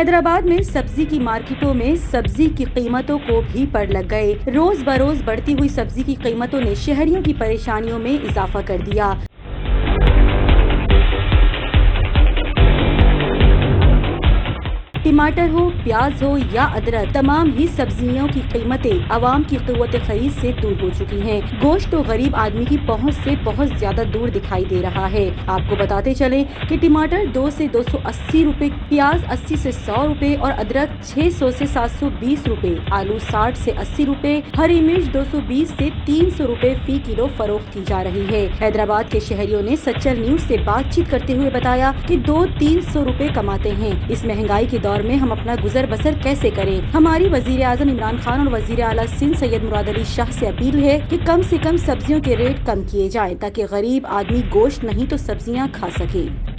हैदराबाद में सब्जी की मार्केटों में सब्जी की कीमतों को भी पड़ लग गए। रोज बरोज बढ़ती हुई सब्जी की कीमतों ने शहरियों की परेशानियों में इजाफा कर दिया। टमाटर हो, प्याज हो या अदरक, तमाम ही सब्जियों की कीमतें आवाम की क़ुव्वत खरीद से दूर हो चुकी हैं। गोश्त तो गरीब आदमी की पहुंच से बहुत ज्यादा दूर दिखाई दे रहा है। आपको बताते चले कि टमाटर 2 से 280 रुपए, प्याज 80 से 100 रुपए और अदरक 600 से 720 रुपए, आलू 60 से 80 रुपए, हरी मिर्च 220 से 300 रुपए फी किलो फरोख्त की जा रही है। हैदराबाद के शहरियों ने सच्चर न्यूज से बातचीत करते हुए बताया कि 200-300 रुपए कमाते हैं। इस महंगाई के दौर में हम अपना गुजर बसर कैसे करें? हमारी वजीर आजम इमरान खान और वजीर आला सिंध सैयद मुराद अली शाह से अपील है कि कम से कम सब्जियों के रेट कम किए जाएं ताकि गरीब आदमी गोश्त नहीं तो सब्जियां खा सके।